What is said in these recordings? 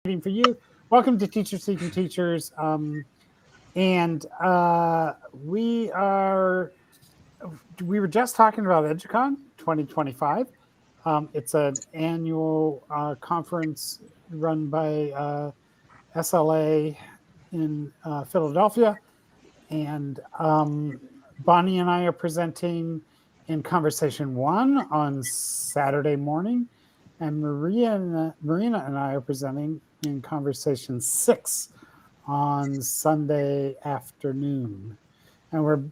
reading for you. Welcome to Teachers Seeking Teachers. And we were just talking about EduCon 2025. It's an annual conference run by SLA in Philadelphia. And Bonnee and I are presenting in Conversation 1 on Saturday morning. And Marina and I are presenting in Conversation 6 on Sunday afternoon. And we're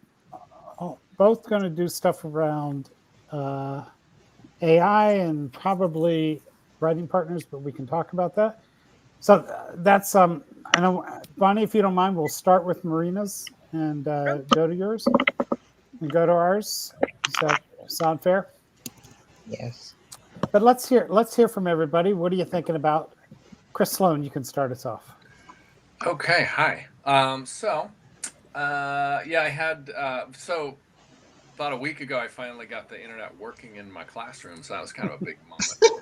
both going to do stuff around AI and probably writing partners, but we can talk about that. So that's, I know, Bonnee, if you don't mind, we'll start with Marina's and go to yours and go to ours. Does that sound fair? Yes. But let's hear from everybody. What are you thinking about? Chris Sloan, you can start us off. Okay, hi. I had about a week ago, I finally got the internet working in my classroom, so that was kind of a big moment for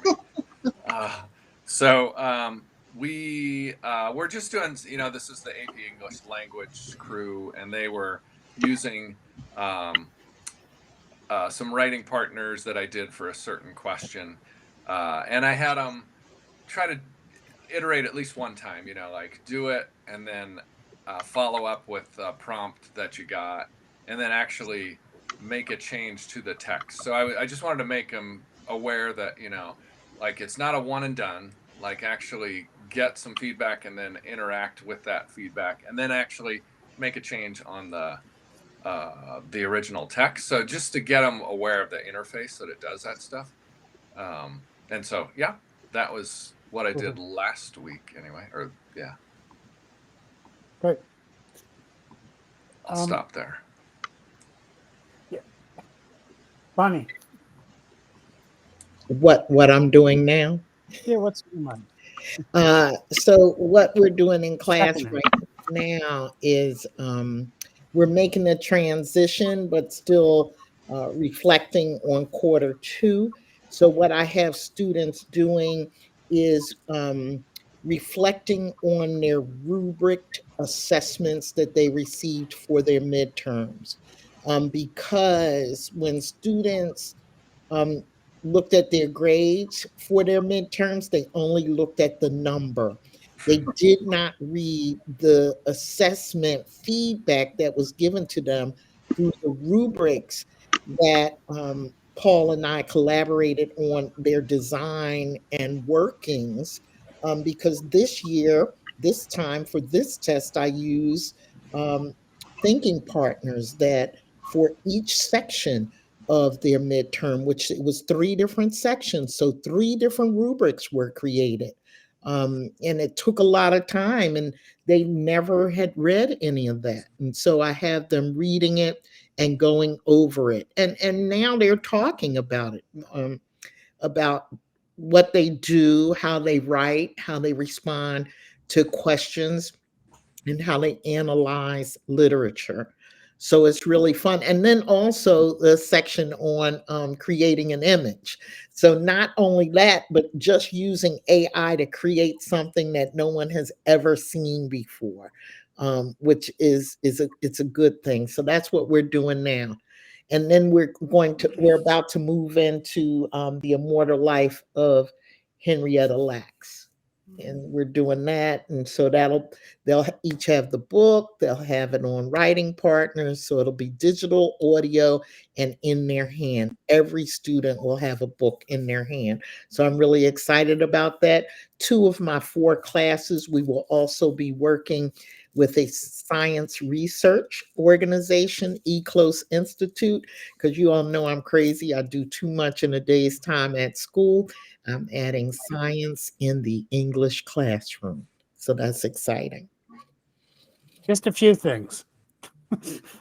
me. We're just doing, this is the AP English language crew, and they were using some writing partners that I did for a certain question, and I had them try to iterate at least one time, like do it and then follow up with a prompt that you got, and then actually make a change to the text. So I just wanted to make them aware that, like it's not a one and done, like actually get some feedback and then interact with that feedback and then actually make a change on the original text. So just to get them aware of the interface that it does that stuff. And so, yeah, that was what I did last week anyway, Great. I'll stop there. Yeah. Bonnee. What I'm doing now? Yeah, what's your mind? So what we're doing in class right now is we're making a transition, but still reflecting on Q2. So what I have students doing is reflecting on their rubric assessments that they received for their midterms. Because when students looked at their grades for their midterms, they only looked at the number. They did not read the assessment feedback that was given to them through the rubrics that Paul and I collaborated on their design and workings. Because this time for this test, I use thinking partners that for each section of their midterm, which it was 3 different sections. So 3 different rubrics were created. And it took a lot of time, and they never had read any of that. And so I have them reading it and going over it. And now they're talking about it, about what they do, how they write, how they respond to questions, and how they analyze literature. So it's really fun. And then also the section on creating an image. So not only that, but just using AI to create something that no one has ever seen before, which it's a good thing. So that's what we're doing now. And then we're about to move into the immortal life of Henrietta Lacks. And we're doing that. And so they'll each have the book, they'll have it on writing partners. So it'll be digital, audio, and in their hand. Every student will have a book in their hand. So I'm really excited about that. 2 of my 4 classes, we will also be working with a science research organization, ECLOS Institute, because you all know I'm crazy. I do too much in a day's time at school. I'm adding science in the English classroom. So that's exciting. Just a few things.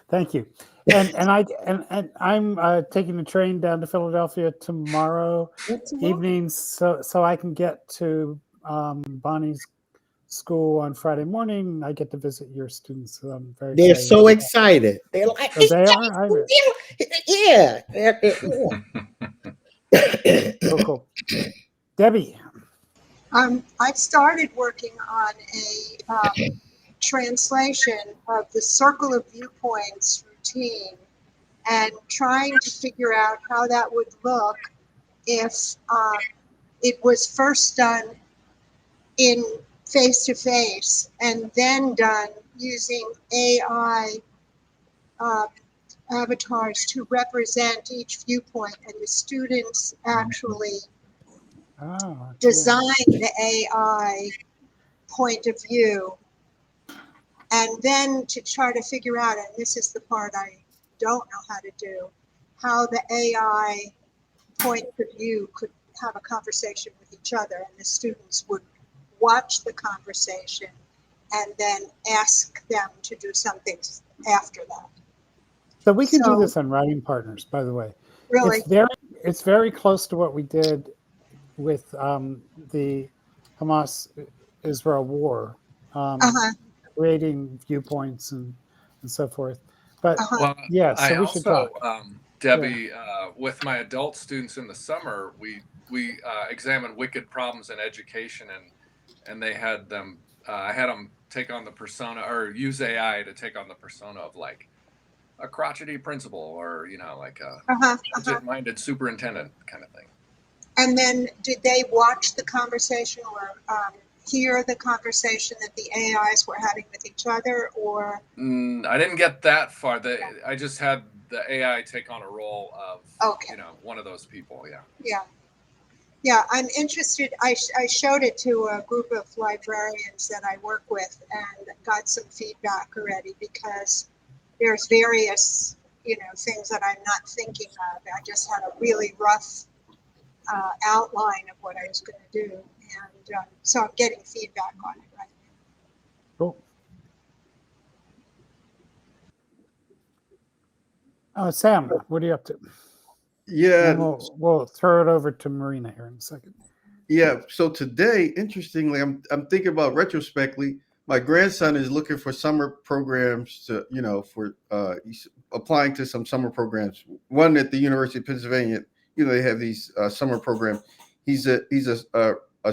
Thank you. And I'm taking the train down to Philadelphia tomorrow evening, so I can get to Bonnie's school on Friday morning. I get to visit your students. So I'm very They're excited. so excited. They're like, hey, they are. Yeah. Cool. Debbie. I've started working on a translation of the Circle of Viewpoints routine and trying to figure out how that would look if it was first done in face-to-face and then done using AI avatars to represent each viewpoint, and the students actually design the AI point of view, and then to try to figure out, and this is the part I don't know how to do, how the AI point of view could have a conversation with each other, and the students would watch the conversation and then ask them to do something after that. So we can do this on Writing Partners, by the way. Really? It's very close to what we did with the Hamas-Israel war, creating viewpoints and so forth. But well, yeah, so I we should talk. Debbie, with my adult students in the summer, we examined wicked problems in education, and they had them. I had them take on the persona, or use AI to take on the persona of like a crotchety principal, or like a budget-minded superintendent kind of thing. And then did they watch the conversation or hear the conversation that the AIs were having with each other, or? I didn't get that far. I just had the AI take on a role of, one of those people. Yeah, I'm interested. I showed it to a group of librarians that I work with and got some feedback already, because there's various, things that I'm not thinking of. I just had a really rough outline of what I was going to do. And so I'm getting feedback on it right now. Cool. Sam, what are you up to? Yeah. We'll throw it over to Marina here in a second. Yeah. So today, interestingly, I'm thinking about retrospectively. My grandson is looking for summer programs to, for he's applying to some summer programs. One at the University of Pennsylvania, they have these summer programs. He's a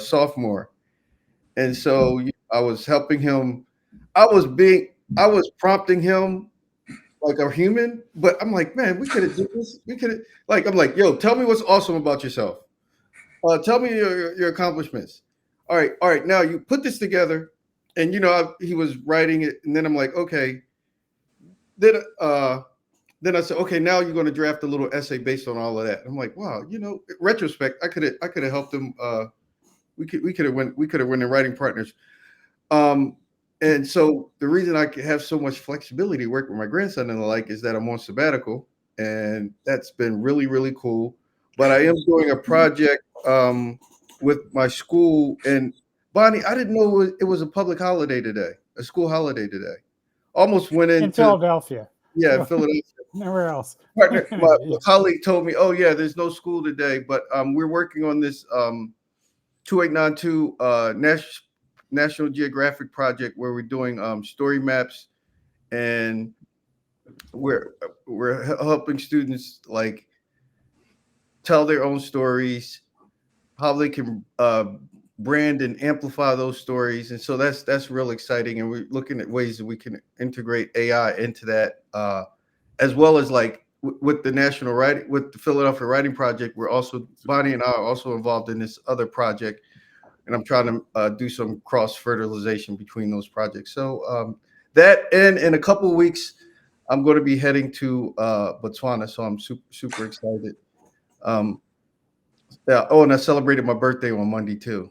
sophomore, and so I was helping him. I was prompting him like a human, but I'm like, man, we could have did this. We could have I'm like, yo, tell me what's awesome about yourself. Tell me your accomplishments. All right. Now you put this together, and he was writing it, and then I'm like, okay. Then I said, okay, now you're going to draft a little essay based on all of that. I'm like, wow, retrospect, I could have helped him. We could have went in Writing Partners. And so the reason I have so much flexibility working with my grandson and the like is that I'm on sabbatical, and that's been really, really cool. But I am doing a project with my school. And Bonnee, I didn't know it was a public holiday today, a school holiday today. Almost went into in Philadelphia. Yeah, in Philadelphia. Nowhere else. My colleague told me, oh yeah, there's no school today, but we're working on this 2892 National Geographic project where we're doing story maps, and we're helping students like tell their own stories, how they can brand and amplify those stories. And so that's real exciting, and we're looking at ways that we can integrate AI into that, as well as like with the with the Philadelphia Writing Project. We're also, Bonnee and I are also involved in this other project, and I'm trying to do some cross fertilization between those projects. So that, and in a couple of weeks, I'm going to be heading to Botswana, so I'm super excited. Yeah. Oh, and I celebrated my birthday on Monday too.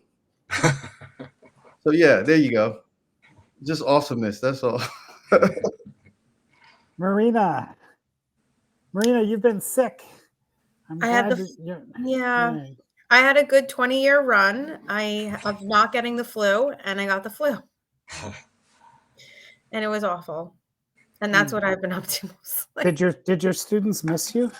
So yeah, there you go. Just awesomeness. That's all. Marina, you've been sick. I had I had a good 20-year run. Of not getting the flu, and I got the flu, and it was awful. And that's what I've been up to mostly. Did your students miss you?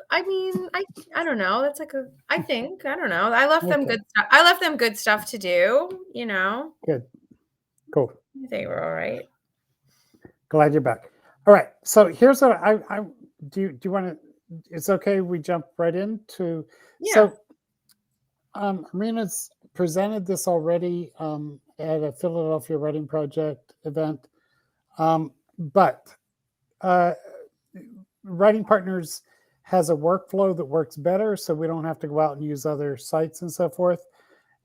I mean, I don't know. That's like I don't know. I left them good stuff. I left them good stuff to do, Good. Cool. They were all right. Glad you're back. All right. So here's what I do you want to, it's okay we jump right into. Yeah. So Marina's presented this already at a Philadelphia Writing Project event, but Writing Partners has a workflow that works better, so we don't have to go out and use other sites and so forth.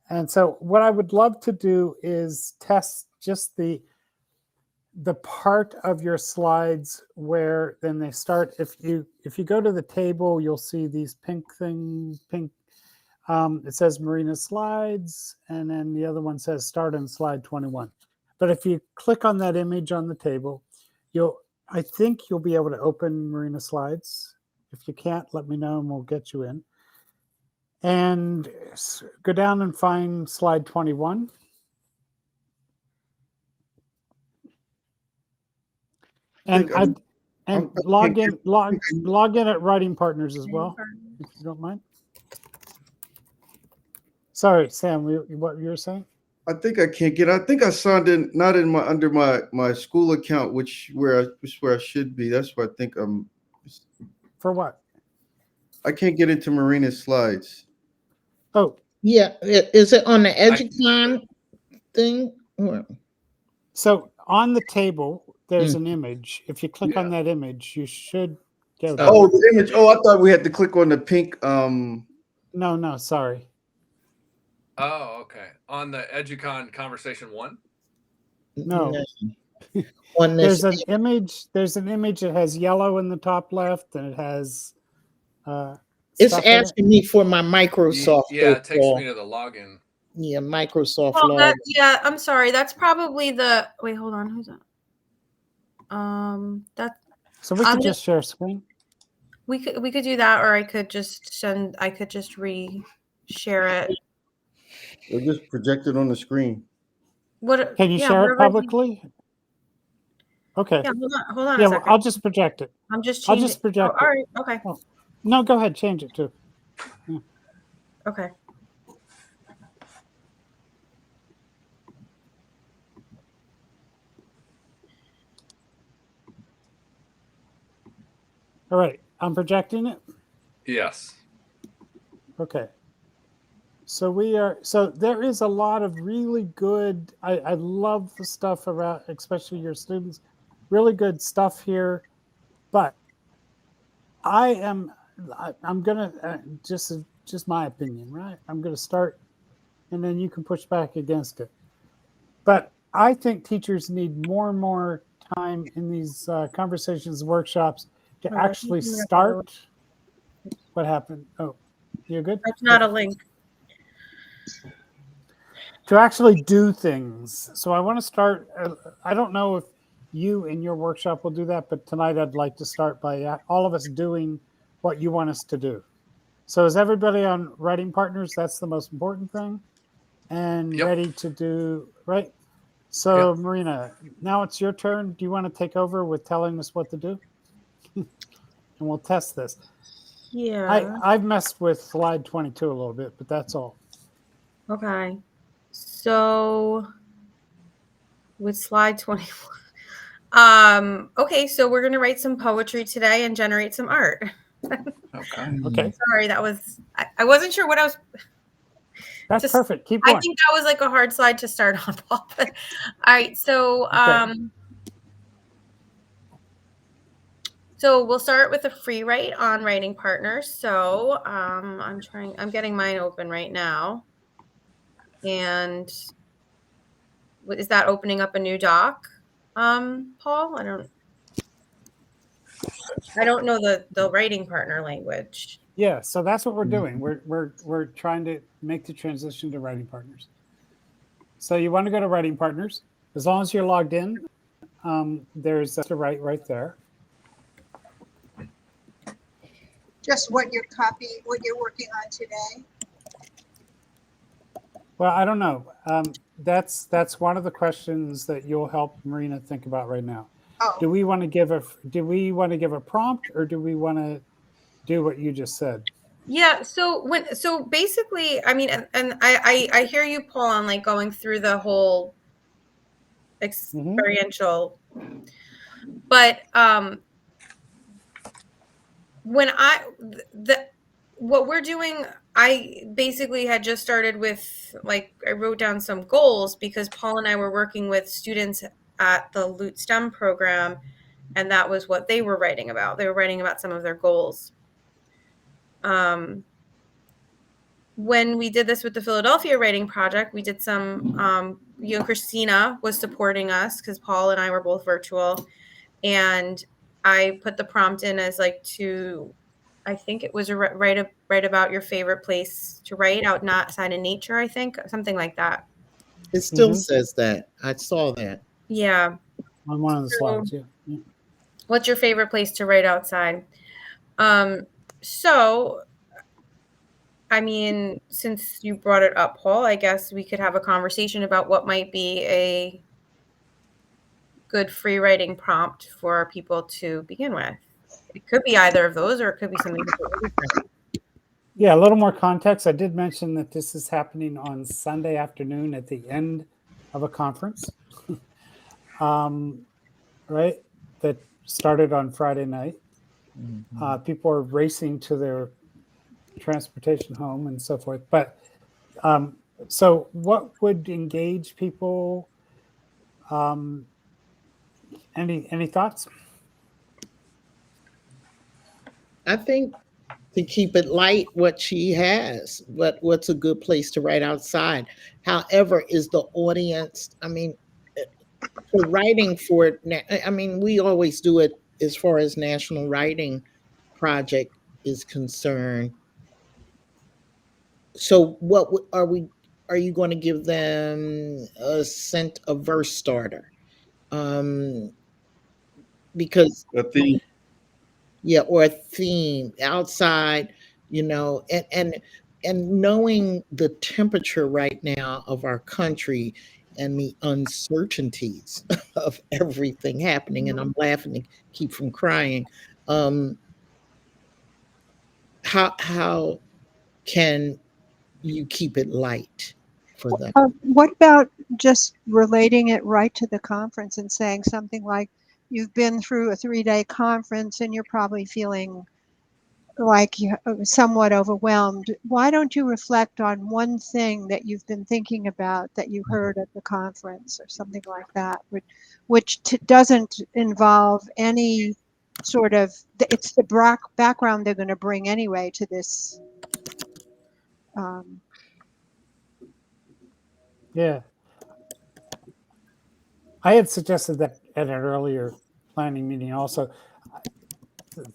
And so what I would love to do is test just the part of your slides where then they start. If you go to the table, you'll see these pink. It says Marina Slides, and then the other one says Start on Slide 21. But if you click on that image on the table, I think you'll be able to open Marina Slides. If you can't, let me know and we'll get you in. And go down and find Slide 21. And log in at Writing Partners as well, if you don't mind. Sorry, Sam, what you were saying? I think I can't get. I think I signed in not in under my school account, which where I should be. That's where I think I'm. For what? I can't get into Marina Slides. Oh, yeah. Is it on the EduCon thing? So on the table, there's an image. If you click on that image, you should get. Oh, the image. Oh, I thought we had to click on the pink. No, sorry. Oh, okay. On the EduCon Conversation 1? No. On this There's an image. There's an image that has yellow in the top left, and it has. It's asking me for my Microsoft. Yeah, it takes me to the login. Yeah, Microsoft. Well, I'm sorry. That's probably the. Wait, hold on. Who's that? That. So we could just share screen. We could do that, or I could just send. I could just share it. Or just project it on the screen. What can you share it publicly? Okay. Yeah, hold on. Yeah, well, I'll just project it. I'll just project it. All right. Okay. Oh. No, go ahead. Change it too. Yeah. Okay. All right. I'm projecting it. Yes. Okay. So there is a lot of really good, I love the stuff around, especially your students, really good stuff here, but I'm gonna, just my opinion, right? I'm gonna start and then you can push back against it. But I think teachers need more and more time in these conversations, workshops to actually start. What happened? Oh, you're good? That's not a link. To actually do things. So I want to start, I don't know if you in your workshop will do that, but tonight I'd like to start by all of us doing what you want us to do. So is everybody on Writing Partners? That's the most important thing. And ready to do, right? So Marina, now it's your turn. Do you want to take over with telling us what to do? And we'll test this. Yeah. I've messed with slide 22 a little bit, but that's all. Okay. So with slide 21. Okay, so we're gonna write some poetry today and generate some art. Okay. Sorry, I wasn't sure what I was. That's perfect. Keep going. I think that was like a hard slide to start off. All right, so so we'll start with a free write on Writing Partners. So I'm getting mine open right now. And is that opening up a new doc, Paul? I don't know the Writing Partner language. Yeah, so that's what we're doing. We're trying to make the transition to Writing Partners. So you want to go to Writing Partners. As long as you're logged in, there's a write right there. Just what you're working on today. Well, I don't know. That's one of the questions that you'll help Marina think about right now. Oh. Do we want to give a prompt, or do we want to do what you just said? Yeah. So basically, I mean, and I hear you, Paul, on like going through the whole experiential, but when what we're doing I basically had just started with, like, I wrote down some goals because Paul and I were working with students at the Loot STEM program, and that was what they were writing about. They were writing about some of their goals. When we did this with the Philadelphia writing project, we did some, you and Christina was supporting us because Paul and I were both virtual. And I put the prompt in as like I think it was write about your favorite place to write outside in nature, I think, something like that. It still says that. I saw that. Yeah. On one of the slides, yeah. What's your favorite place to write outside? So, I mean, since you brought it up, Paul, I guess we could have a conversation about what might be a good free writing prompt for people to begin with. It could be either of those, or it could be something completely different. Yeah, a little more context. I did mention that this is happening on Sunday afternoon at the end of a conference, right? That started on Friday night. People are racing to their transportation home and so forth. But so what would engage people? Any thoughts? I think to keep it light, what she has, what's a good place to write outside. However, is the audience, I mean, for writing for it, I mean, we always do it as far as National Writing Project is concerned. So what are you going to give them a verse starter? Because A theme. yeah, or a theme outside, and knowing the temperature right now of our country and the uncertainties of everything happening, and I'm laughing to keep from crying. How can you keep it light for them? What about just relating it right to the conference and saying something like, you've been through a 3-day conference and you're probably feeling like you're somewhat overwhelmed. Why don't you reflect on one thing that you've been thinking about that you heard at the conference or something like that, which doesn't involve any sort of, it's the background they're going to bring anyway to this. Yeah. I had suggested that at an earlier planning meeting also.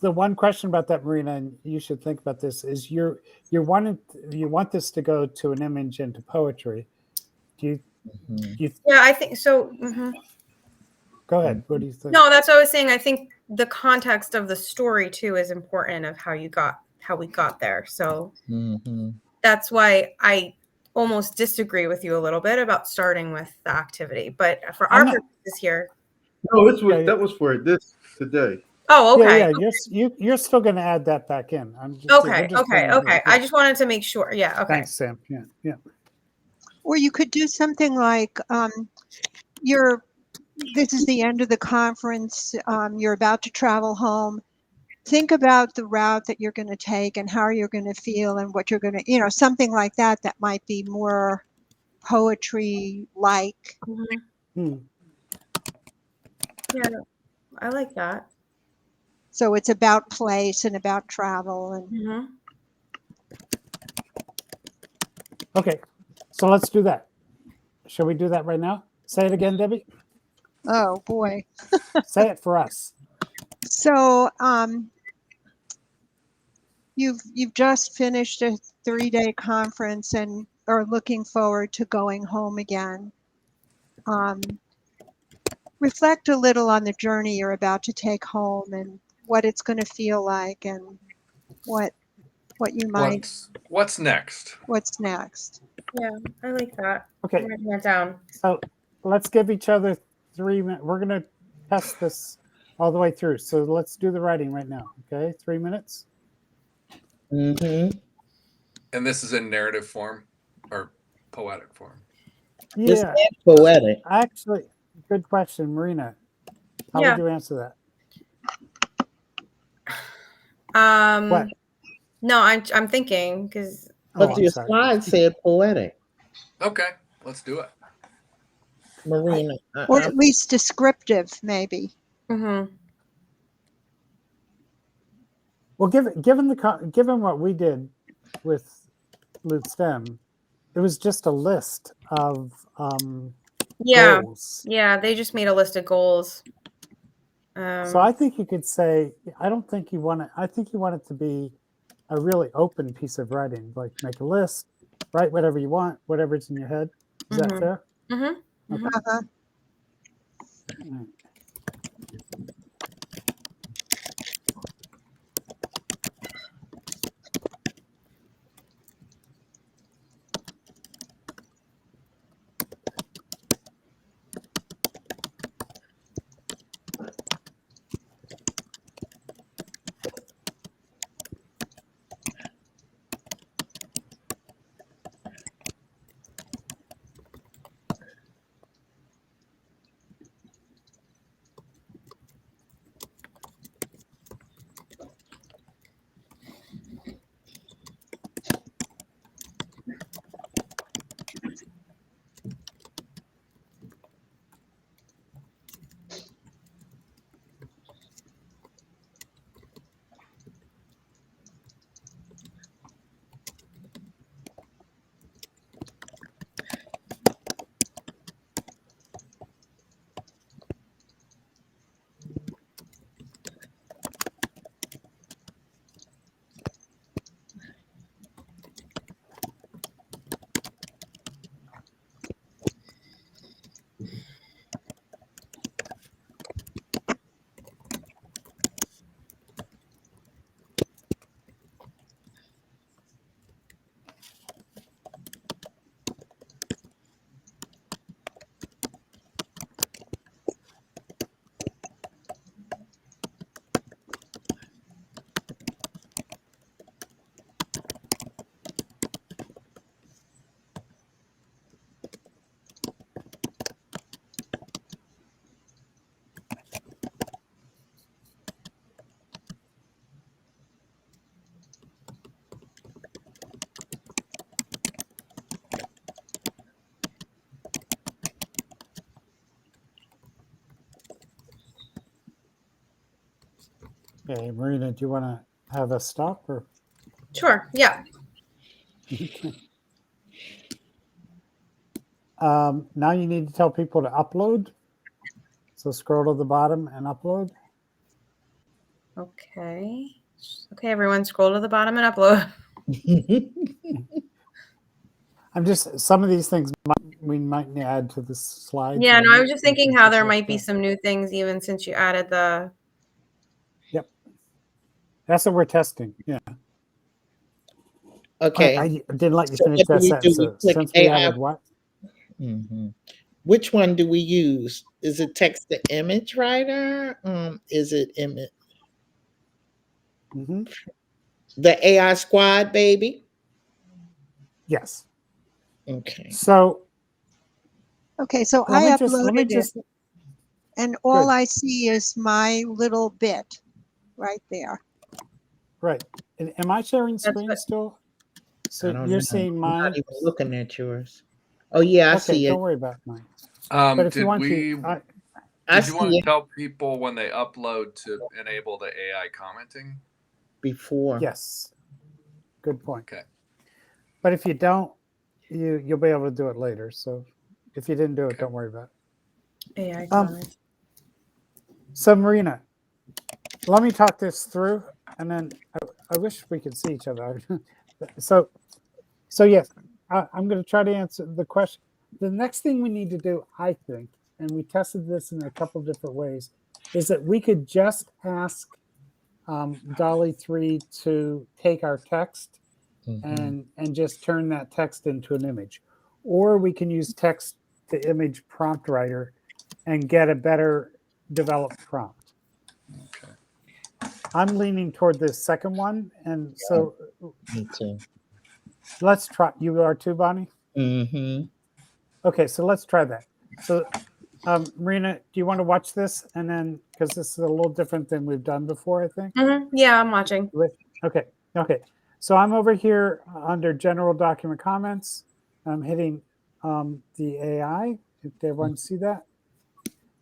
The one question about that, Marina, and you should think about this, is you want this to go to an image and to poetry. Do you Yeah, I think so. Go ahead. What do you think? No, that's what I was saying. I think the context of the story too is important of how we got there. So that's why I almost disagree with you a little bit about starting with the activity. But for our purposes here. No, that was for this today. Oh, okay. Yeah. You're still going to add that back in. Okay. I just wanted to make sure. Yeah. Okay. Thanks, Sam. Yeah. Or you could do something like, this is the end of the conference. You're about to travel home. Think about the route that you're going to take and how you're going to feel and what you're going to, something like that might be more poetry-like. Yeah, I like that. So it's about place and about travel. And Okay, so let's do that. Shall we do that right now? Say it again, Debbie. Oh boy. Say it for us. So you've just finished a 3-day conference and are looking forward to going home again. Reflect a little on the journey you're about to take home and what it's going to feel like and what you might. What's next? What's next? Yeah, I like that. Okay. I'm writing that down. So let's give each other 3 minutes. We're going to test this all the way through. So let's do the writing right now. Okay, 3 minutes. And this is in narrative form or poetic form? Yeah, it's poetic. Actually, good question, Marina. How would you answer that? No, I'm thinking because But I'm your sorry. slide said poetic. Okay, let's do it. Marina. Or at least descriptive, maybe. Mm-hmm. Well, given what we did with Loot STEM, it was just a list of Yeah. goals. Yeah. They just made a list of goals. So I think you could say, I don't think you want it. I think you want it to be a really open piece of writing, like make a list, write whatever you want, whatever's in your head. Is that fair? Mm-hmm. Okay. Uh-huh. All right. Okay, Marina, do you want to have a stop or? Sure. Yeah. Now you need to tell people to upload. So scroll to the bottom and upload. Okay. Okay, everyone, scroll to the bottom and upload. I'm just, some of these things we might add to the slides. Yeah, no, I was just We thinking can how there fix might be that. some new things even since you added the. Yep. That's what we're testing. Yeah. Okay. I didn't let you So finish what do that we do? sentence. We So click since we AI. added what? Mhm. Which one do we use? Is it text to image writer? Is it image? Mm-hmm. The AI squad, baby? Yes. Okay. So Okay, so let I me uploaded just, it, and all good. I see is my little bit right there. Right. And am I sharing That's screen what. still? I So don't you're know. seeing I'm not mine? even looking at yours. Oh yeah, I Okay, see it. don't worry about mine. But if you Did want we? to, I Did you want see to it tell people when they upload to enable the AI commenting? before. yes. Good point. Okay. But if you don't, you'll be able to do it later. So if you didn't do it, Okay. don't worry about it. AI comments. So Marina, let me talk this through, and then I wish we could see each other. so yes, I'm going to try to answer the question. The next thing we need to do, I think, and we tested this in a couple of different ways, is that we could just ask Dolly 3 to take our text and just turn that text into an image, or we can use text to image prompt writer and get a better developed prompt. Okay. I'm leaning toward this second one, and so Me too. let's try. You are too, Bonnee? Mm-hmm. Okay, so let's try that. So Marina, do you want to watch this? And then, because this is a little different than we've done before, I think. Yeah, I'm watching. Okay. So I'm over here under general document comments. I'm hitting the AI. Did everyone see that?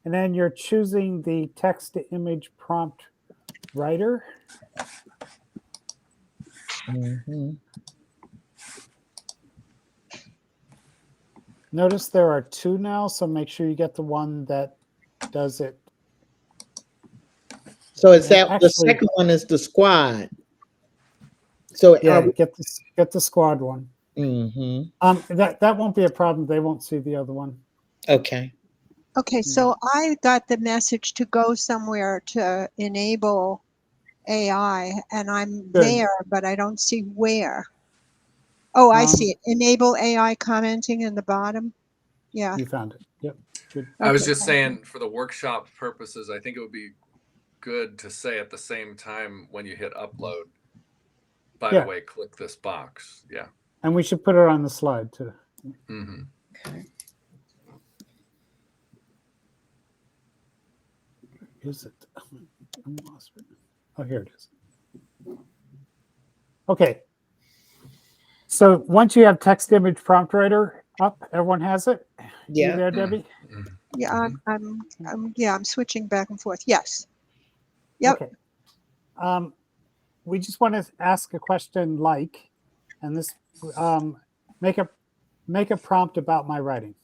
And then you're choosing the text to image prompt writer. Mhm. Notice there are two now, so make sure you get the one that does it. So is that the Actually- second one is the squad? So Yeah, get the squad one. Mhm. That won't be a problem. They won't see the other one. Okay. Okay, so I got the message to go somewhere to enable AI, and I'm Good. there, but I don't see where. Oh, I Um, see it. Enable AI commenting in the bottom. Yeah. You found it. Yep. Good. I was Okay, just thank you. saying for the workshop purposes, I think it would be good to say at the same time when you hit upload, by Yeah. the way, click this box. Yeah. And we should put it on the slide too. Mm-hmm. Is it? I'm lost right now. Oh, here it is. Okay. So once you have text image prompt writer up, everyone has it? You Yeah. there, Debbie? Yeah, I'm switching back and forth. Yes. Yep. Okay. We just want to ask a question like, and this, make a prompt about my writing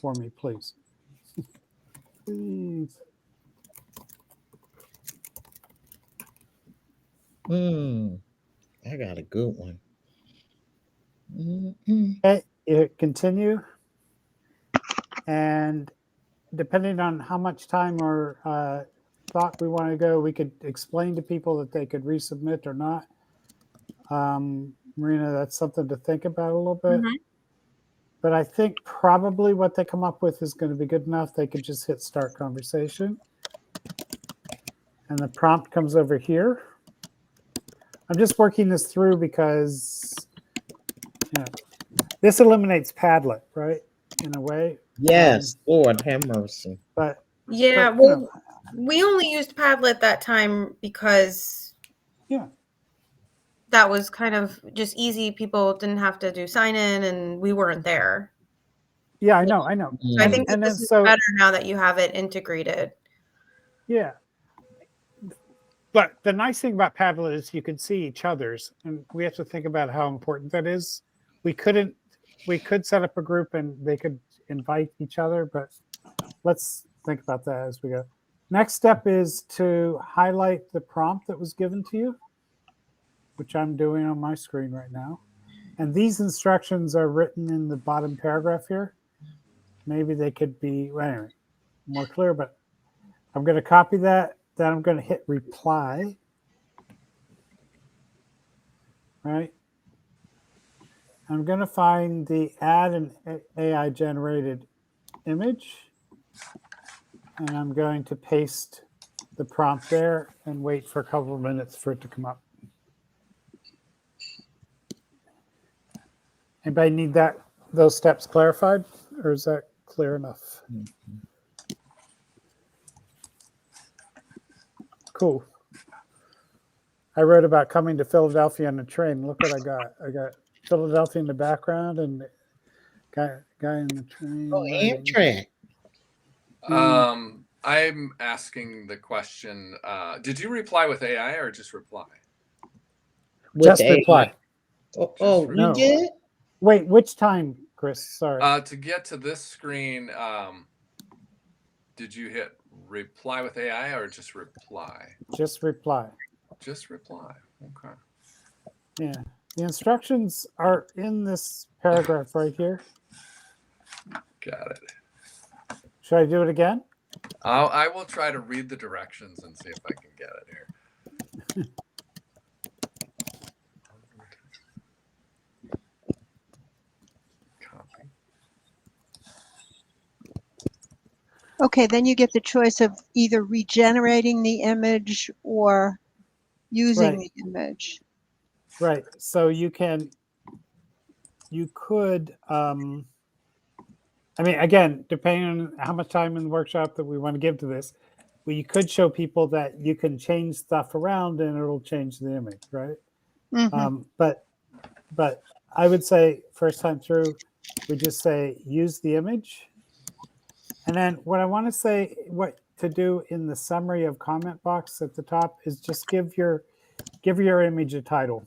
for me, please. Please. I got a good one. Mhm. Okay, continue. And depending on how much time or thought we want to go, we could explain to people that they could resubmit or not. Marina, that's something to think about a little bit. Mhm. But I think probably what they come up with is going to be good enough. They could just hit start conversation. And the prompt comes over here. I'm just working this through because this eliminates Padlet, right? In a way. Yes, Lord have mercy. But Yeah, but, you well, know, we only used Padlet that time because yeah. that was kind of just easy. People didn't have to do sign in, and we weren't there. Yeah, I know. So I think that And this then is so better now that you have it integrated. yeah. But the nice thing about Padlet is you can see each other's, and we have to think about how important that is. We could set up a group and they could invite each other, but let's think about that as we go. Next step is to highlight the prompt that was given to you, which I'm doing on my screen right now. And these instructions are written in the bottom paragraph here. Maybe they could be, well, anyway, more clear, but I'm going to copy that. Then I'm going to hit reply. Right. I'm going to find the add an AI generated image. And I'm going to paste the prompt there and wait for a couple of minutes for it to come up. Anybody need those steps clarified, or is that clear enough? Cool. I wrote about coming to Philadelphia on the train. Look what I got. I got Philadelphia in the background and guy in the train. Oh, writing. Amtrak. I'm asking the question, did you reply with AI or just reply? Just AI. reply. Oh, you No. did? Wait, which time, Chris? Sorry. To get to this screen, did you hit reply with AI or just reply? Just reply. Just reply. Okay. Yeah. The instructions are in this paragraph right here. Got it. Should I do it again? I will try to read the directions and see if I can get it here. Copy. Okay, then you get the choice of either regenerating the image or using Right. the image. Right. So you could, I mean, again, depending on how much time in the workshop that we want to give to this, you could show people that you can change stuff around and it'll change the image, right? Mhm. But I would say first time through, we just say use the image. And then what I want to say, what to do in the summary of comment box at the top is just give your image a title.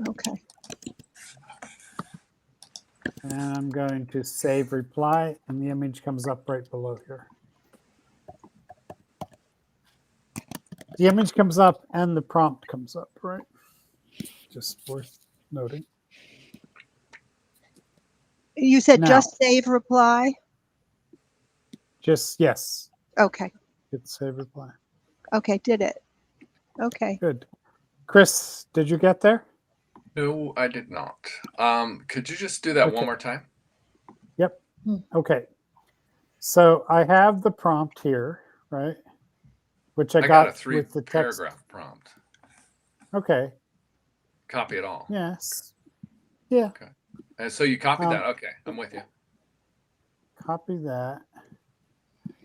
Okay. And I'm going to save reply, and the image comes up right below here. The image comes up and the prompt comes up, right? Just worth noting. You said Now. just save reply? Just, yes, Okay. hit save reply. Okay, did it. Okay. Good. Chris, did you get there? No, I did not. Could you just do that Okay. one more time? Yep. Okay. So I have the prompt here, right? Which I got a got with the text. paragraph prompt. Okay. Copy it all. Yes. Yeah. Okay. And so you copied that. Okay, I'm with you. Copy that.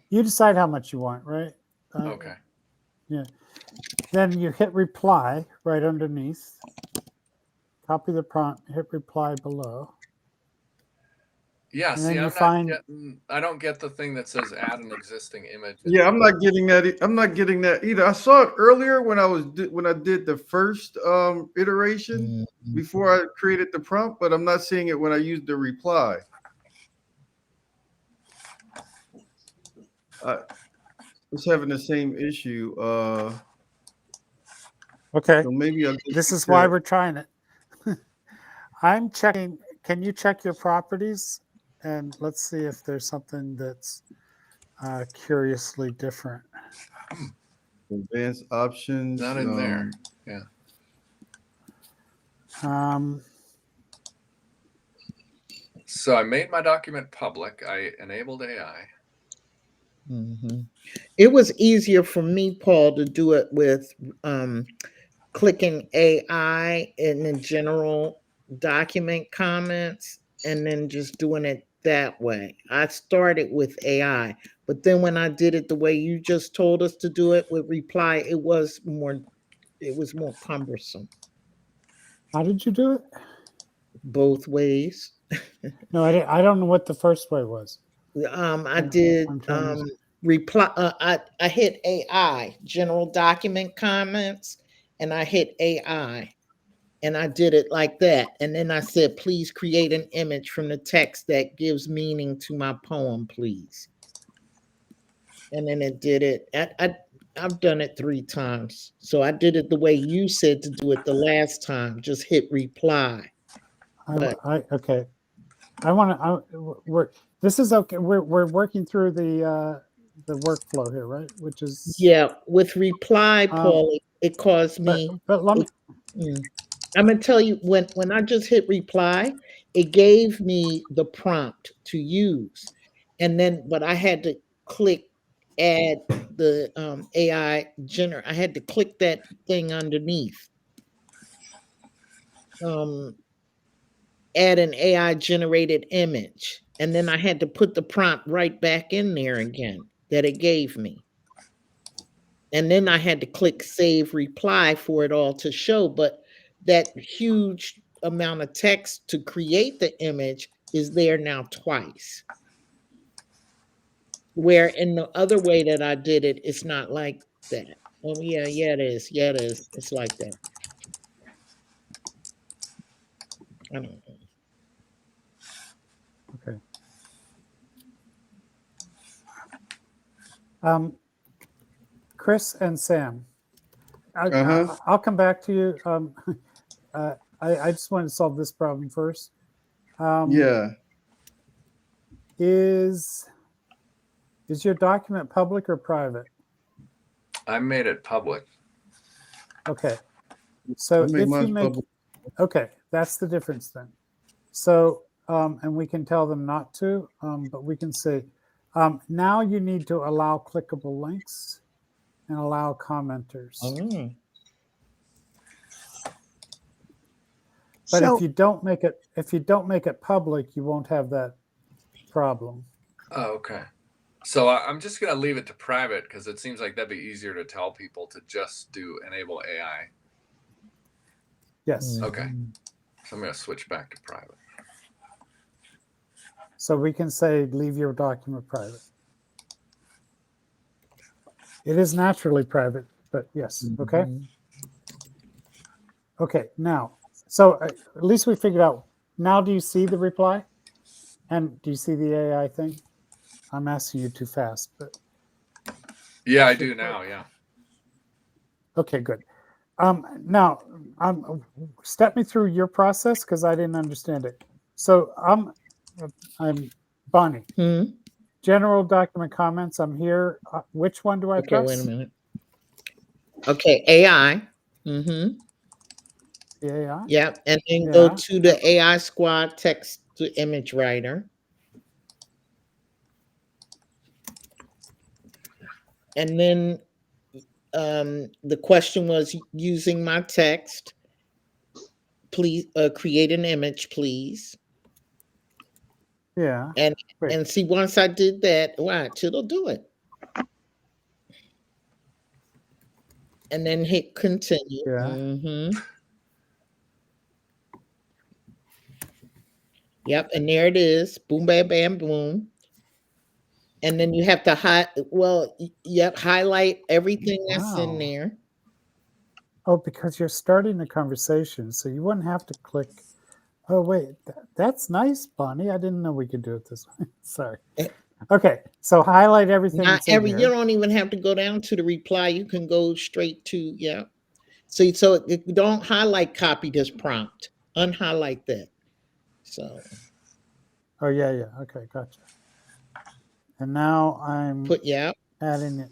You decide how much you want, right? Okay. Yeah. Then you hit reply right underneath. Copy the prompt, hit reply below. Yeah, And see, then you I'm find- not getting, I don't get the thing that says add an existing image. Yeah, I'm not getting that. I'm not getting that either. I saw it earlier when I did the first iteration before I created the prompt, but I'm not seeing it when I used the reply. I was having the same issue. Okay. So maybe I'll This is why we're trying it. I'm checking. Can you check your properties? And let's see if there's something that's curiously different. Advanced options. Not in there. Yeah. So I made my document public. I enabled AI. It was easier for me, Paul, to do it with clicking AI in the general document comments and then just doing it that way. I started with AI, but then when I did it the way you just told us to do it with reply, it was more cumbersome. How did you do it? Both ways. No, I don't know what the first way was. I did reply. I hit AI, general document comments, and I hit AI, and I did it like that. And then I said, please create an image from the text that gives meaning to my poem, please. And then it did it. I've done it 3 times. So I did it the way you said to do it the last time. Just hit reply. Okay. I want to. This is okay. We're working through the workflow here, right? Which is with reply, Paul. It caused me. But let me. I'm gonna tell you when I just hit reply, it gave me the prompt to use, and then but I had to click add the AI I had to click that thing underneath. Add an AI generated image, and then I had to put the prompt right back in there again that it gave me. And then I had to click save reply for it all to show, but that huge amount of text to create the image is there now twice. Where in the other way that I did it, it's not like that. Oh yeah, it is. Yeah, it is. It's like that. I don't know. Okay. Chris and Sam, I'll come back to you. I just want to solve this problem first. Is your document public or private? I made it public. Okay. So if you make public. Okay, that's the difference then. So and we can tell them not to, but we can say now you need to allow clickable links and allow commenters. But if you don't make it public, you won't have that problem. Oh, okay. So I'm just going to leave it to private because it seems like that'd be easier to tell people to just do enable AI. Yes. Okay. So I'm going to switch back to private. So we can say leave your document private. It is naturally private, but yes. Okay. Okay. Now, so at least we figured out. Now, do you see the reply? And do you see the AI thing? I'm asking you too fast, but Yeah, I do now. Yeah. okay, good. Now, step me through your process because I didn't understand it. So I'm Bonnee. General document comments. I'm here. Which one do I Okay, press? wait a minute. Okay, AI. The AI. Yep, and then Yeah. go to the AI Squad text to image writer. And then the question was using my text. Please create an image, please. Yeah. And Wait. see, once I did that, watch, it'll do it. And then hit continue. Yeah. Yep, and there it is. Boom, bam, bam, boom. And then you have to highlight everything that's in Wow. there. Oh, because you're starting the conversation, so you wouldn't have to click. Oh, wait, that's nice, Bonnee. I didn't know we could do it this way. Sorry. Okay, so highlight everything. Not every. You don't even have to go down to the reply. You can go straight to So don't highlight copy this prompt. Unhighlight that. So. Oh yeah. Okay, gotcha. And now I'm adding it.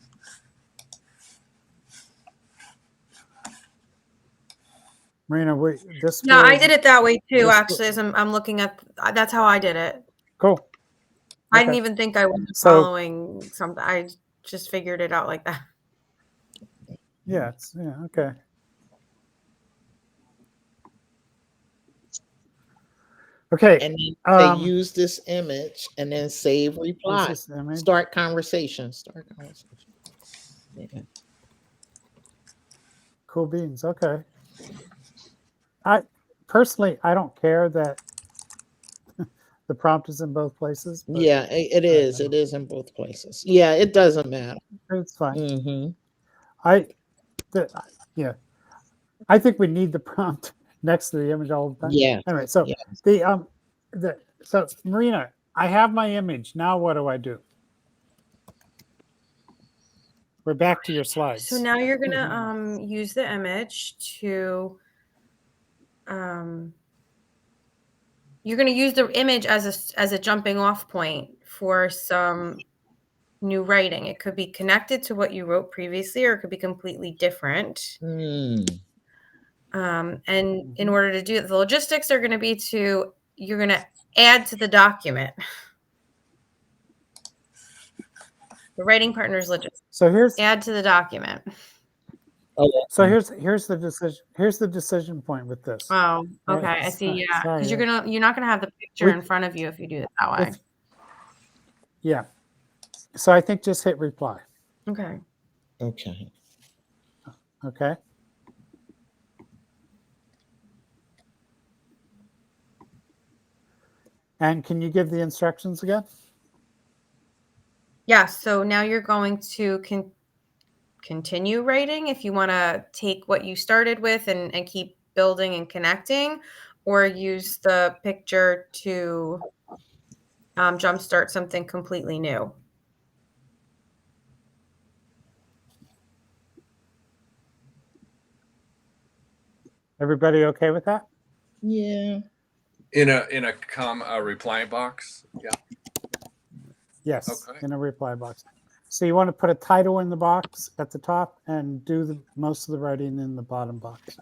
Marina, wait. Yeah, I did it that way too. Actually, as I'm looking at, that's how I did it. Cool. I didn't even think I was following something. I just figured it out like that. Yeah. Okay. Okay. And then they use this image and then save reply. Start conversation. Yeah. Cool beans. Okay. I personally don't care that the prompt is in both places. But yeah, it is. It is in both places. Yeah, it doesn't matter. It's fine. I think we need the prompt next to the image all the time. Yeah. Anyway, so so Marina, I have my image. Now what do I do? We're back to your slides. So now you're gonna use the image to you're gonna use the image as a jumping off point for some new writing. It could be connected to what you wrote previously, or it could be completely different. And in order to do it, the logistics are going to be you're going to add to the document. The writing partner's logistics. So here's add to the document. So here's the decision. Here's the decision point with this. Oh, okay. I see. Yeah, because you're not gonna have the picture in front of you if you do it that way. Yeah. So I think just hit reply. Okay. Okay. And can you give the instructions again? Yeah. So now you're going to continue writing if you want to take what you started with and keep building and connecting, or use the picture to jumpstart something completely new. Everybody okay with that? Yeah. In a reply box. Yeah. Yes, okay. in a reply box. So you want to put a title in the box at the top and do most of the writing in the bottom box.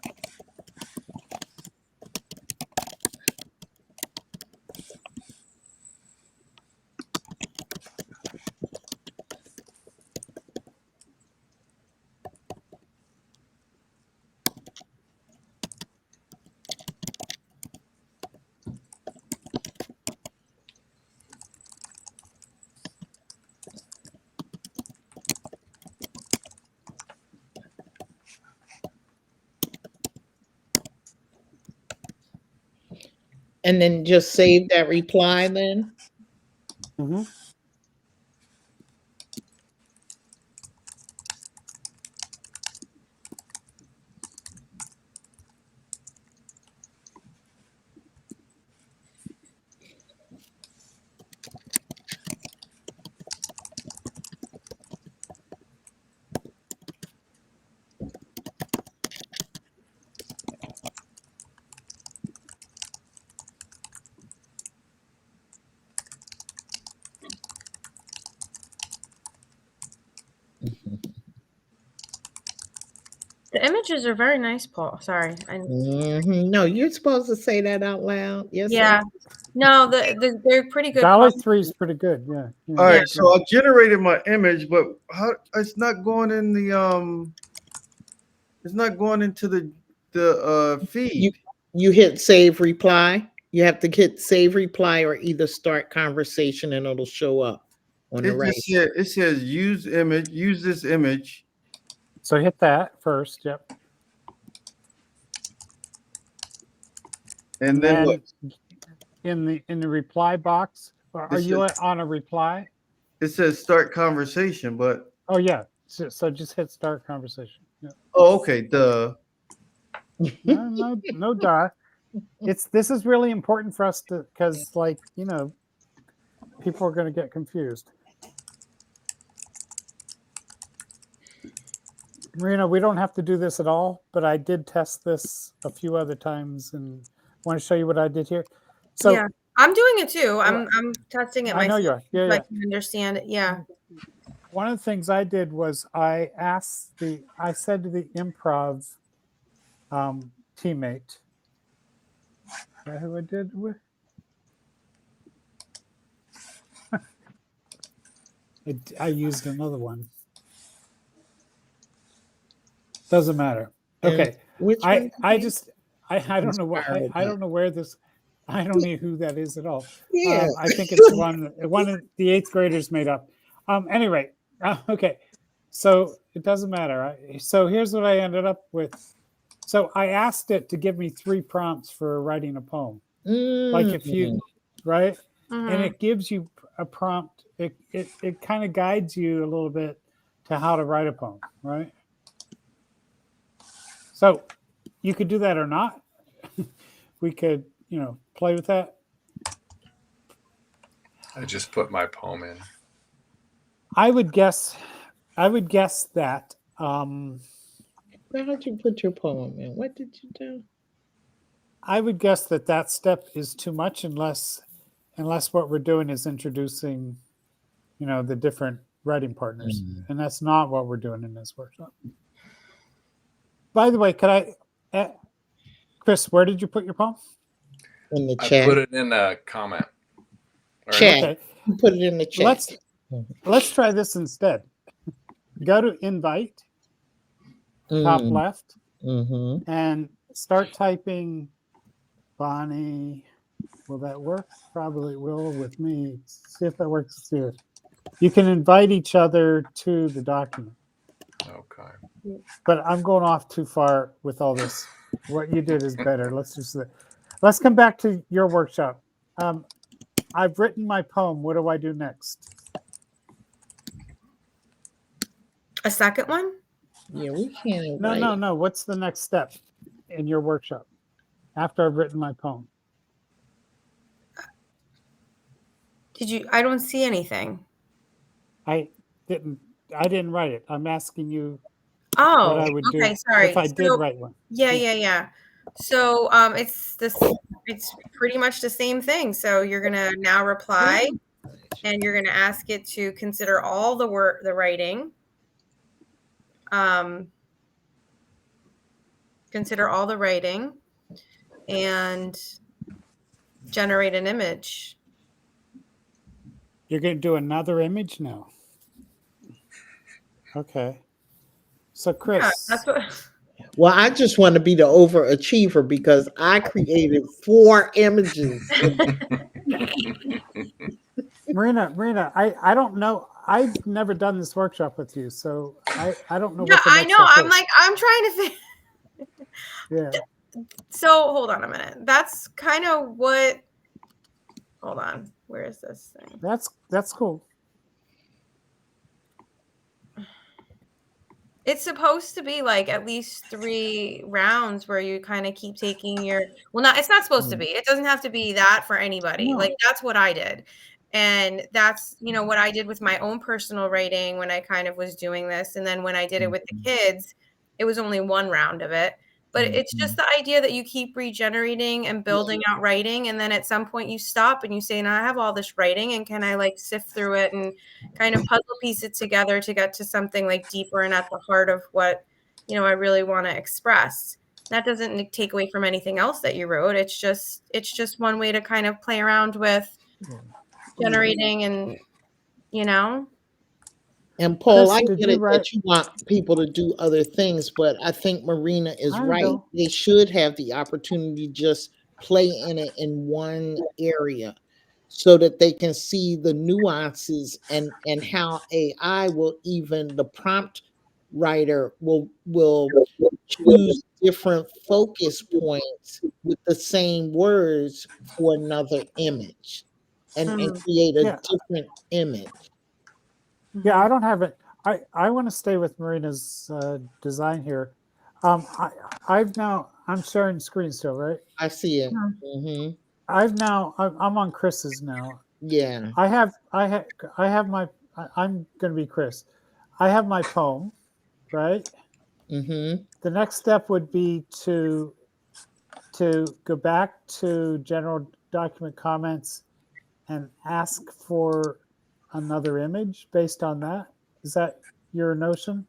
And then just save that reply then? Mhm. The images are very nice, Paul. Sorry. No, you're supposed to say that out loud. Yes, Yeah. No, they're pretty good. Dollar quality. 3 is pretty good. Yeah. All Yeah. right, so I generated my image, but how it's not going in the it's not going into the feed. You hit save reply. You have to hit save reply or either start conversation and it'll show up on the It right. just said it says use image, use this image. So hit that first. Yep. And then what? in the reply box, are you on a reply? It says start conversation, but Oh yeah. So just hit start conversation. Yeah. oh, okay, duh. No, duh. This is really important for us to, because like, you know, people are going to get confused. Marina, we don't have to do this at all, but I did test this a few other times and want to show you what I did here. So yeah, I'm doing it too. I'm testing it I know myself. you are. Yeah, so I yeah. can understand it. Yeah. One of the things I did was I said to the improv teammate, who I did with, I used another one. Doesn't matter. Okay. I don't know what I don't know where this. I don't know who that is at all. Yeah. I think it's one of the 8th graders made up. Anyway, okay. So it doesn't matter. So here's what I ended up with. So I asked it to give me 3 prompts for writing a poem. Like if you, right? And it gives you a prompt. It kind of guides you a little bit to how to write a poem, right? So you could do that or not. We could, you know, play with that. I just put my poem in. I would guess that How'd you put your poem in? What did you do? I would guess that step is too much unless what we're doing is introducing, you know, the different writing partners. And that's not what we're doing in this workshop. By the way, could I, Chris, where did you put your poem? In the I chat. put it in a comment. Chat. Okay. You put it in the chat. Let's try this instead. Go to invite, top left, and start typing Bonnee. Will that work? Probably will with me. See if that works here. You can invite each other to the document. Okay. But I'm going off too far with all this. What you did is better. Let's come back to your workshop. I've written my poem. What do I do next? A second one? Yeah, we can't invite. No. What's the next step in your workshop after I've written my poem? I don't see anything. I didn't write it. I'm asking you what I would do sorry. if I did write one. Yeah. So it's pretty much the same thing. So you're gonna now reply and you're gonna ask it to consider all the writing. Consider all the writing and generate an image. You're going to do another image now. Okay. So Chris. Yeah, that's what. Well, I just want to be the overachiever because I created 4 images. Marina, I don't know. I've never done this workshop with you, so I don't know. Yeah, what the I next know. step I'm is. like, I'm trying to think. Yeah. so hold on a minute. That's kind of what, hold on. Where is this thing? That's cool. It's supposed to be like at least 3 rounds where you kind of keep taking your, well, not, it's not supposed to be. It doesn't have to be that for anybody. No. Like that's what I did. And that's, you know, what I did with my own personal writing when I kind of was doing this. And then when I did it with the kids, it was only 1 round of it. But it's just the idea that you keep regenerating and building out writing. And then at some point you stop and you say, now I have all this writing and can I like sift through it and kind of puzzle piece it together to get to something like deeper and at the heart of what, you know, I really want to express. That doesn't take away from anything else that you wrote. It's just one way to kind of play around with generating and, you know. And Paul, Chris, I did get you it write- that you want people to do other things, but I think Marina is I right. know. They should have the opportunity to just play in it in one area so that they can see the nuances and how AI will, even the prompt writer will choose different focus points with the same words for another image and create a Yeah. different image. Yeah, I don't have it. I want to stay with Marina's design here. I'm sharing screen still, right? I see it. Mhm. Hmm. I'm on Chris's now. Yeah. I have my, I'm going to be Chris. I have my poem, right? Hmm. The next step would be to go back to general document comments and ask for another image based on that. Is that your notion?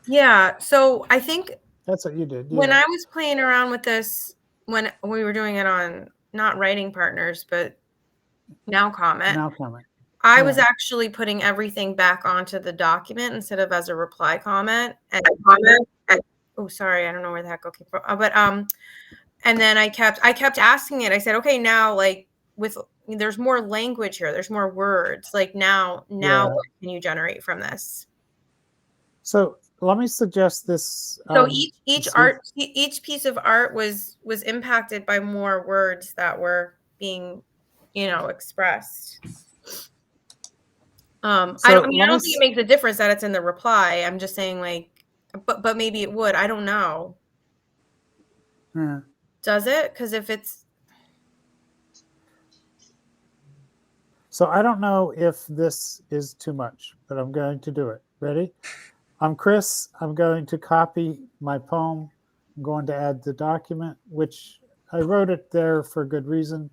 Yeah. So I think That's what you did. when Yeah. I was playing around with this, when we were doing it on not writing partners, but now comment, Now comment. I was Yeah. actually putting everything back onto the document instead of as a reply comment. And oh, sorry, I don't know where the heck okay, but and then I kept asking it. I said, okay, now like with there's more language here, there's more words. Like now Yeah. what can you generate from this? So let me suggest this. So each piece of art was impacted by more words that were being, you know, expressed. I don't think it makes a difference that it's in the reply. I'm just saying like, but maybe it would. I don't know. Yeah. Does it? Because if it's, So I don't know if this is too much, but I'm going to do it. Ready? I'm Chris. I'm going to copy my poem. I'm going to add the document, which I wrote it there for good reason.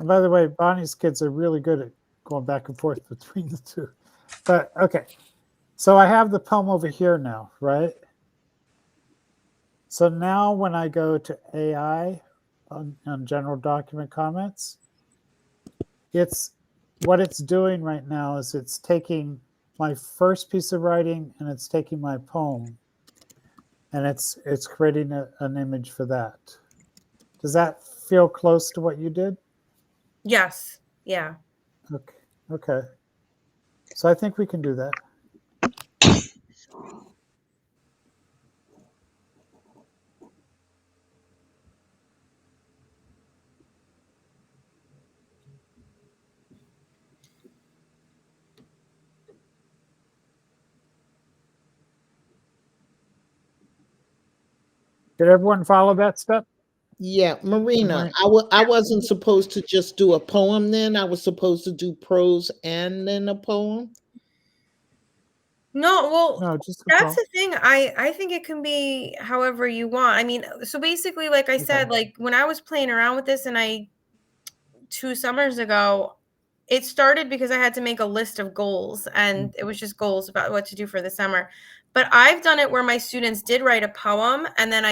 And by the way, Bonnie's kids are really good at going back and forth between the two. But okay, so I have the poem over here now, right? So now when I go to AI on general document comments, what it's doing right now is it's taking my first piece of writing and it's taking my poem and it's creating an image for that. Does that feel close to what you did? yes. Yeah. Okay. So I think we can do that. Did everyone follow that step? Yeah, Marina, I wasn't supposed to just do a poem then. I was supposed to do prose and then a poem. No, well, No, just that's the thing. I think it can be however you want. I mean, so basically, like I said, like when I was playing around with this and 2 summers ago, it started because I had to make a list of goals and it was just goals about what to do for the summer. But I've done it where my students did write a poem and then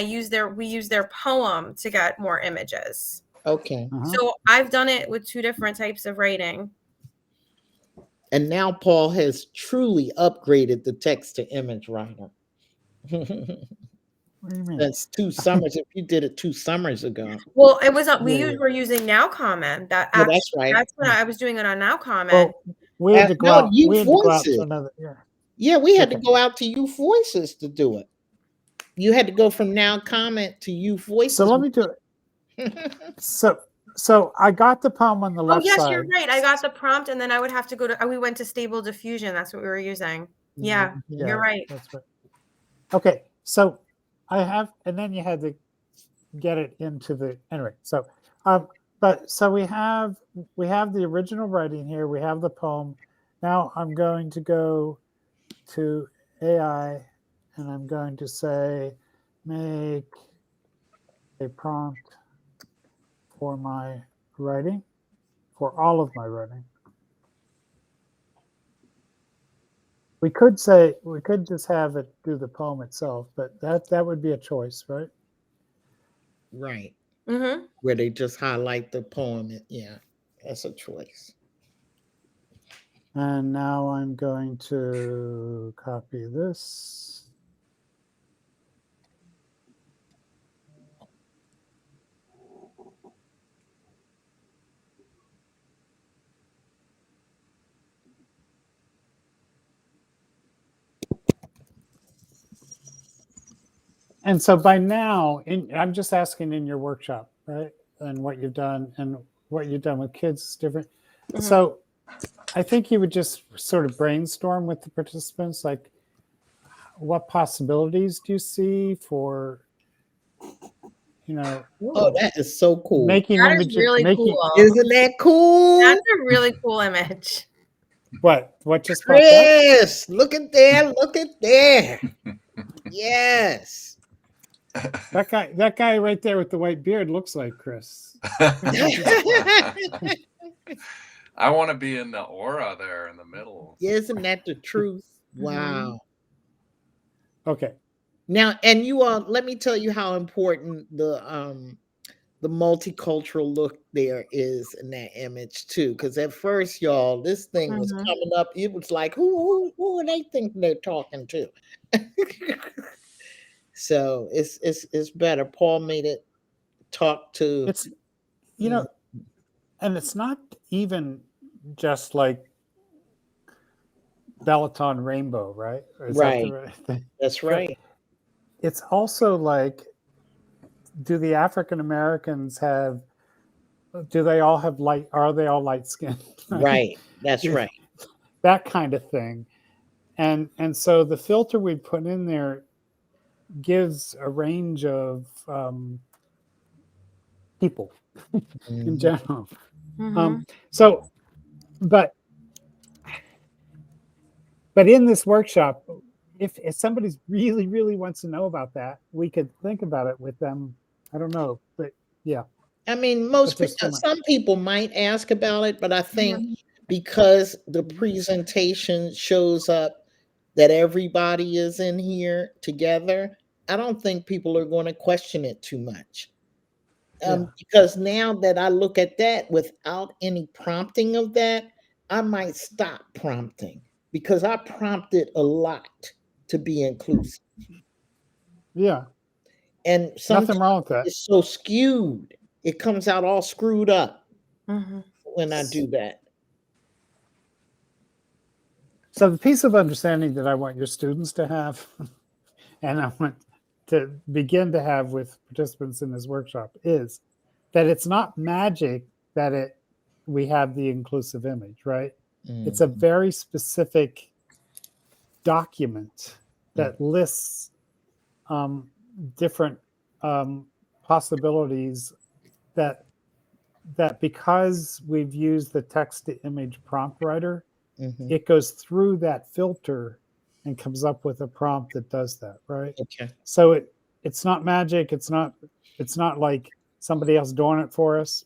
we use their poem to get more images. Okay. So I've done it with 2 different types of writing. And now Paul has truly upgraded the text to image writer. What do you mean? That's 2 summers. If you did it 2 summers ago. Well, it was Yeah, yeah. were using Now Comment. Yeah, that's right. That's when I was doing it on Now Comment. Well, we had to go out. Youth We had to go out Voices. to another. Yeah. Yeah, we had to Okay. go out to Youth Voices to do it. You had to go from Now Comment to Youth Voices. So let me do it. So I got the poem on the Oh left yes, side. you're right. I got the prompt, and then I would have to go to. We went to Stable Diffusion. That's what we were using. Yeah, you're right. That's right. Okay, so I have, and then you had to get it into the anyway. So, but so we have the original writing here. We have the poem. Now I'm going to go to AI, and I'm going to say, make a prompt for my writing, for all of my writing. We could just have it do the poem itself, but that would be a choice, right? Right. Mm-hmm. Where they just highlight the poem. Yeah, that's a choice. And now I'm going to copy this. And so by now, I'm just asking in your workshop, right? And what you've done with kids is different. Mhm. So I think you would just sort of brainstorm with the participants, like what possibilities do you see for, Oh, that is so cool. making That is images, really cool. Isn't that cool? That's a really cool image. what just popped up? Chris, look at there. Look at there. Yes. That guy right there with the white beard looks like Chris. I want to be in the aura there in the middle. Isn't that the truth? Wow. Okay. Now, and you all, let me tell you how important the multicultural look there is in that image too. Because at first, y'all, this thing was coming up. It was like, who are they think they're talking to? So it's better. Paul made it talk to. It's and it's not even just like Balaton Rainbow, right? Is Right. that the right thing? That's right. It's also like, do the African Americans are they all light skinned? Right. That's right. That kind of thing. And so the filter we put in there gives a range of people in general. So, but in this workshop, if somebody's really, really wants to know about that, we could think about it with them. I don't know, but yeah. I mean, some people might ask about it, but I think because the presentation shows up that everybody is in here together, I don't think people are going to question it too much. Because now that I look at that without any prompting of that, I might stop prompting because I prompted a lot to be inclusive. Yeah. And nothing wrong with that. It's so skewed. It comes out all screwed up when I do that. So the piece of understanding that I want your students to have, and I want to begin to have with participants in this workshop, is that it's not magic that we have the inclusive image, right? It's a very specific document that lists different possibilities that because we've used the text to image prompt writer, it goes through that filter and comes up with a prompt that does that, right? Okay. So it's not magic. It's not like somebody else doing it for us.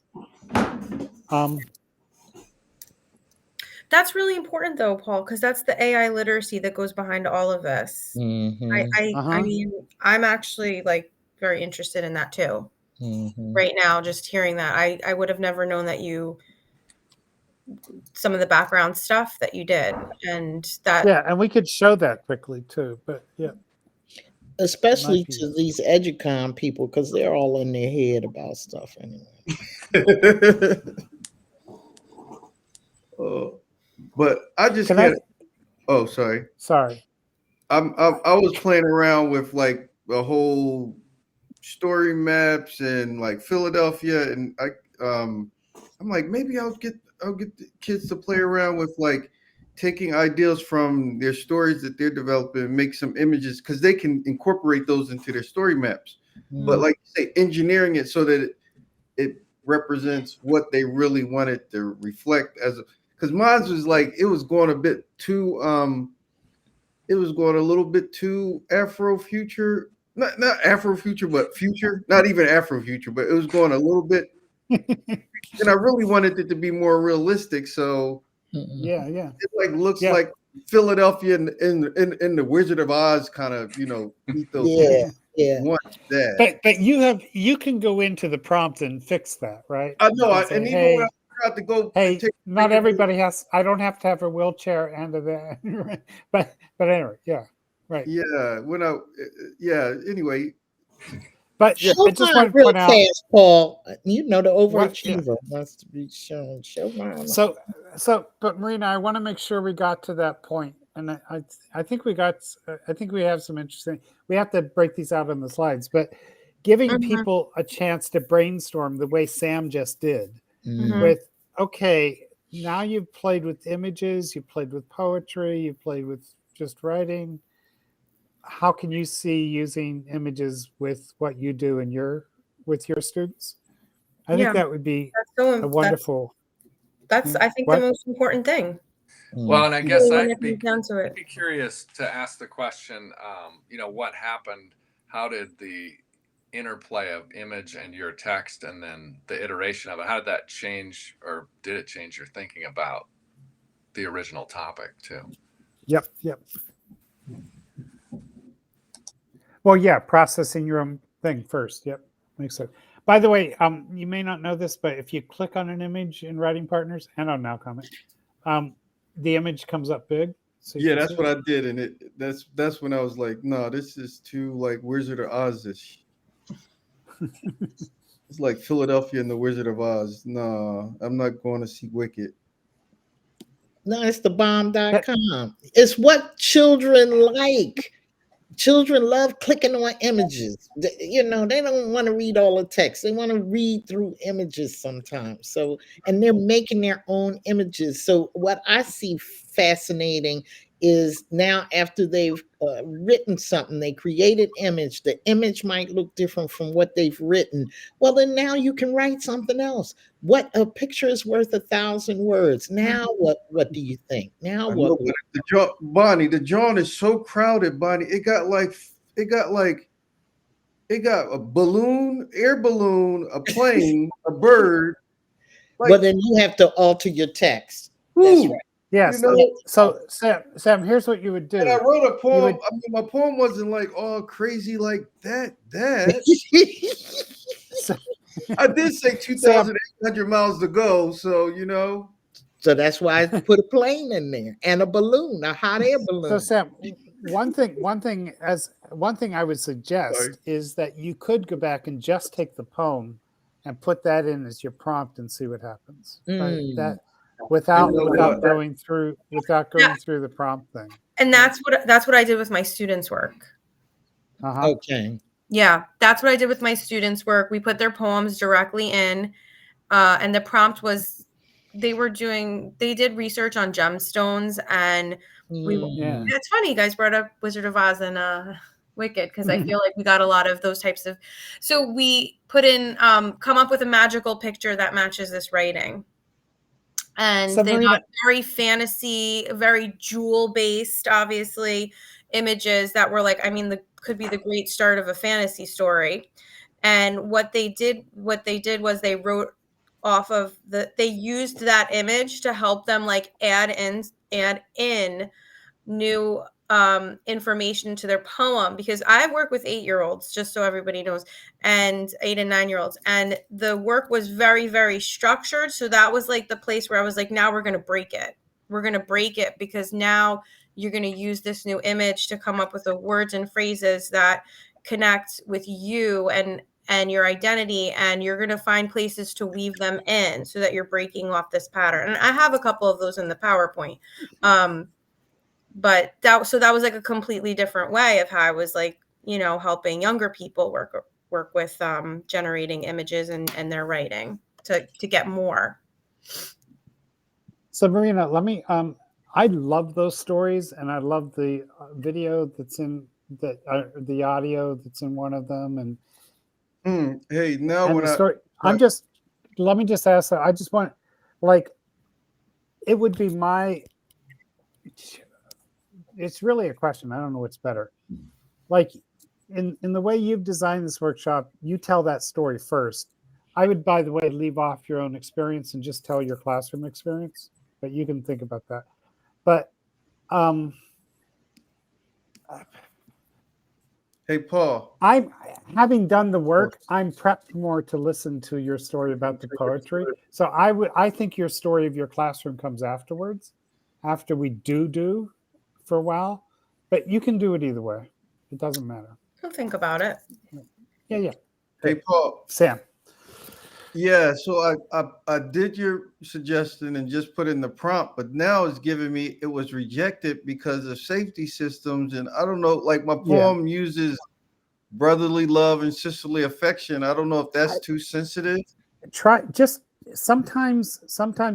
That's really important though, Paul, because that's the AI literacy that goes behind all of this. I mean, I'm actually like very interested in that too. Right now, just hearing that, I would have never known that some of the background stuff that you did, and that. Yeah, and we could show that quickly too, but yeah. especially be. to these EduCon people, because they're all in their head about stuff anyway. But I just Can I- can't. Oh, sorry. Sorry. I was playing around with like the whole story maps and like Philadelphia, and I'm like, maybe I'll get the kids to play around with like taking ideas from their stories that they're developing and make some images, because they can incorporate those into their story maps. But like you say, engineering it so that it represents what they really wanted to reflect as because mine was like it was going a bit too it was going a little bit too Afrofuture, not Afrofuture, but future, not even Afrofuture, but it was going a little bit. And I really wanted it to be more realistic, so Yeah. it like looks Yeah. like Philadelphia in the Wizard of Oz kind of ethos. Yeah. Want that. But you can go into the prompt and fix that, right? I know, You can say, and even when I tried to go, hey, take not everybody has. I don't have to have a wheelchair and a but anyway, yeah, right. Yeah, Anyway, But Show I just mine want to real point out. fast, Paul. You know the What- overachiever wants to be shown. Show mine. So, but Marina, I want to make sure we got to that point, and I think we got. I think we have some interesting. We have to break these out on the slides, but giving Mhm. people a chance to brainstorm the way Sam just did. Mhm. With okay, now you've played with images, you've played with poetry, you've played with just writing. How can you see using images with what you do in with your students? I think Yeah. that would be That's so a wonderful. That's Yeah. I think What? the most important thing. Well, and I guess When I'd it be comes down to it. curious to ask the question, what happened? How did the interplay of image and your text and then the iteration of it, how did that change, or did it change your thinking about the original topic too? Yep. Well, yeah, processing your own thing first. Yep, makes sense. By the way, you may not know this, but if you click on an image in Writing Partners and on Now Comment, the image comes up big. So yeah, that's what I did, and that's when I was like, no, this is too like Wizard of Oz-ish. It's like Philadelphia and the Wizard of Oz. No, I'm not going to see Wicked. No, it's the bomb.com. It's what children like. Children love clicking on images. They don't want to read all the text. They want to read through images sometimes. So, and they're making their own images. So what I see fascinating is now after they've written something, they created image. The image might look different from what they've written. Well, then now you can write something else. What a picture is worth 1,000 words. Now, what do you think? Now, what? Bonnee, the John is so crowded. Bonnee, it got a balloon, air balloon, a plane, a bird. But then you have to alter your text. That's right. Yes. So Sam, here's what you would do. And I wrote a poem. I mean, my poem wasn't like all crazy like that. I did say 2,800 miles to go. So So that's why I put a plane in there and a balloon, a hot air balloon. So Sam, one thing I would suggest is that you could go back and just take the poem and put that in as your prompt and see what happens. Right? That without going through the prompt thing. And that's what I did with my students' work. Okay. Yeah, that's what I did with my students' work. We put their poems directly in, and the prompt was they did research on gemstones, and it's funny you guys brought up Wizard of Oz and Wicked, because I feel like we got a lot of those types of. So we put in come up with a magical picture that matches this writing. And so they got very fantasy, very jewel based, obviously, images that were like, could be the great start of a fantasy story. And what they did was they wrote off of they used that image to help them like add in new information to their poem, because I work with 8-year-olds, just so everybody knows, and 8 and 9-year-olds, and the work was very, very structured. So that was like the place where I was like, now we're going to break it, because now you're going to use this new image to come up with the words and phrases that connect with you and your identity, and you're going to find places to weave them in so that you're breaking off this pattern. And I have a couple of those in the PowerPoint. But that was like a completely different way of how I was like, you know, helping younger people work with generating images and their writing to get more. So Marina, let me, I love those stories, and I love the video that's in the audio that's in one of them. And Hey, now and when the story, let me just ask that. I just want, like, it would be it's really a question. I don't know what's better. Like, in the way you've designed this workshop, you tell that story first. I would, by the way, leave off your own experience and just tell your classroom experience, but you can think about that. But hey, Paul. I'm having done the work. I'm prepped more to listen to your story about the poetry. So I think your story of your classroom comes afterwards, after we do for a while. But you can do it either way. It doesn't matter. I'll think about it. Yeah. Hey, Paul. Sam. Yeah, so I did your suggestion and just put in the prompt, but now it's giving me it was rejected because of safety systems, and I don't know. Like my poem uses brotherly love and sisterly affection. I don't know if that's too sensitive. Try just sometimes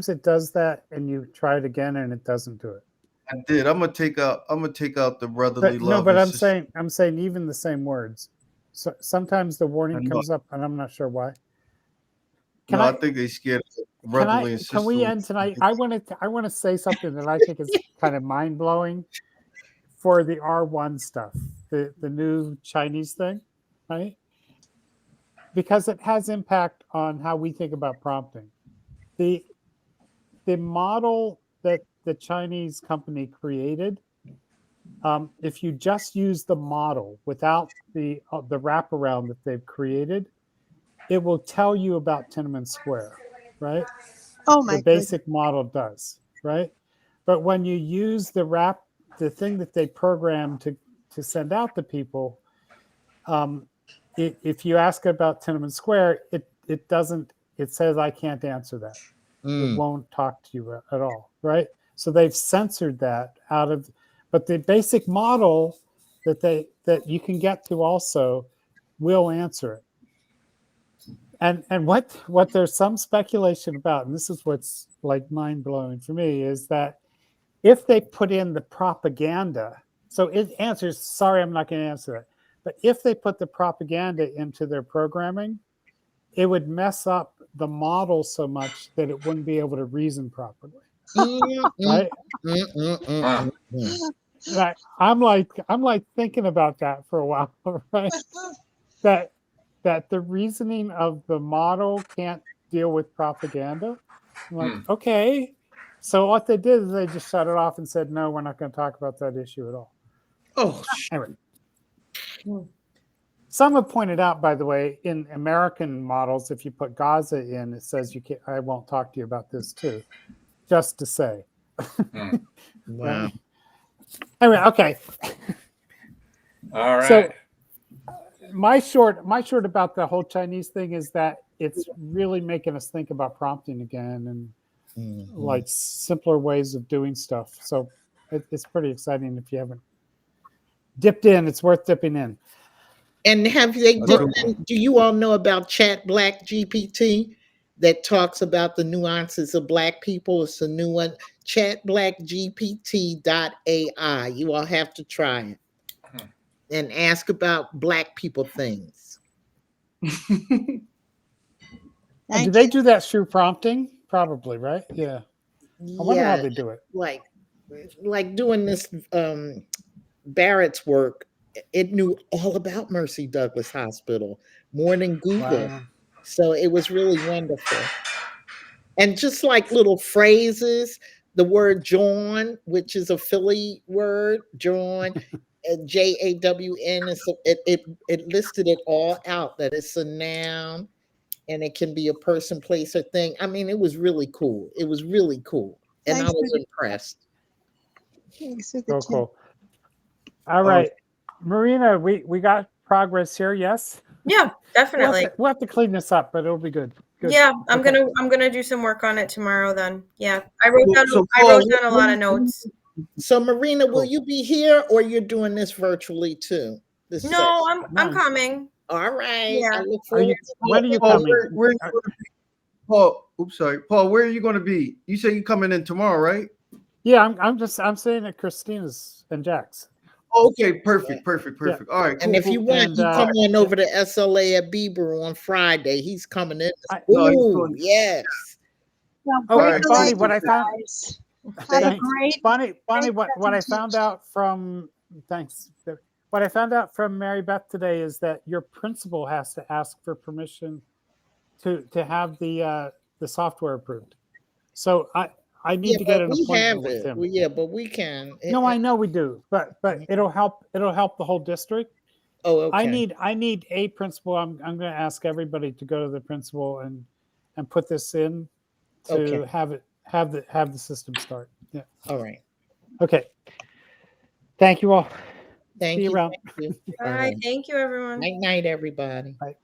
it does that, and you try it again, and it doesn't do it. I did. I'm gonna take out the brotherly love. No, but I'm saying even the same words. So sometimes the warning comes up, and I'm not sure why. I think they scared of brotherly and sisterly. Can we end tonight? I want to say something that I think is kind of mind blowing for the R1 stuff, the new Chinese thing, right? Because it has impact on how we think about prompting. The model that the Chinese company created, if you just use the model without the wraparound that they've created, it will tell you about Tiananmen Square, right? Oh my The basic model does, right? But when you use the thing that they programmed to send out to people, if you ask about Tiananmen Square, it doesn't. It says I can't answer that. It won't talk to you at all, right? So they've censored that out of. But the basic model that you can get to also will answer it. And what there's some speculation about, and this is what's like mind blowing for me, is that if they put in the propaganda, so it answers, sorry, I'm not going to answer it. But if they put the propaganda into their programming, it would mess up the model so much that it wouldn't be able to reason properly. Right? Right. I'm like thinking about that for a while, right? That the reasoning of the model can't deal with propaganda. I'm like, okay. So what they did is they just shut it off and said, no, we're not going to talk about that issue at all. Oh, anyway. Some have pointed out, by the way, in American models, if you put Gaza in, it says you can't, I won't talk to you about this too, just to say. wow. Right? Anyway, okay. All right. So my short about the whole Chinese thing is that it's really making us think about prompting again and like simpler ways of doing stuff. So it's pretty exciting. If you haven't dipped in, it's worth dipping in. And have they dipped in? Do you all know about Chat Black GPT that talks about the nuances of Black people? It's a new one, chatblackgpt.ai. You all have to try it and ask about Black people things. Do they do that through prompting? Probably, right? Yeah. I wonder how they do it. Like doing this Barrett's work, it knew all about Mercy Douglas Hospital, more than Google. Wow. So it was really wonderful. And just like little phrases, the word Jawn, which is a Philly word, Jawn, Jawn, it listed it all out, that it's a noun and it can be a person, place, or thing. I mean, it was really cool. It was really cool. And I was impressed. Thanks for the Cool, tip. cool. All right, Marina, we got progress here. Yes. Yeah, definitely. We'll have to clean this up, but it'll be good. Good. Yeah, I'm Okay. gonna do some work on it tomorrow then. Yeah. I wrote down So, I Paul, wrote down a lot of notes. So Marina, will Cool. you be here or you're doing this virtually too? This session? No, I'm No. coming. All right. Yeah. I look Are forward you? to When are you Paul, coming? where are you going to be? Paul, oops, sorry. Paul, where are you going to be? You say you coming in tomorrow, right? Yeah, I'm staying at Christina's and Jack's. Oh, okay, perfect. All right, cool. And if you want, And, you come on over to SLA at Bieber on Friday. He's coming in. No, he's Ooh, doing- yes. Well, Oh, right. Bonnie, congratulations, what I found. guys. Have a Thanks. great, Bonnie, great what I found presentation. out from thanks. What I found out from Mary Beth today is that your principal has to ask for permission to have the software approved. So I need to get but an we appointment have with it. him. But we can. No, I know we do, but it'll help the whole district. Oh, okay. I need a principal. I'm going to ask everybody to go to the principal and put this in to Okay. have the system start. Yeah. All right. Okay. Thank you all. Thank See you you. around. Thank you. All right. Thank you, everyone. Night, night, everybody. Bye.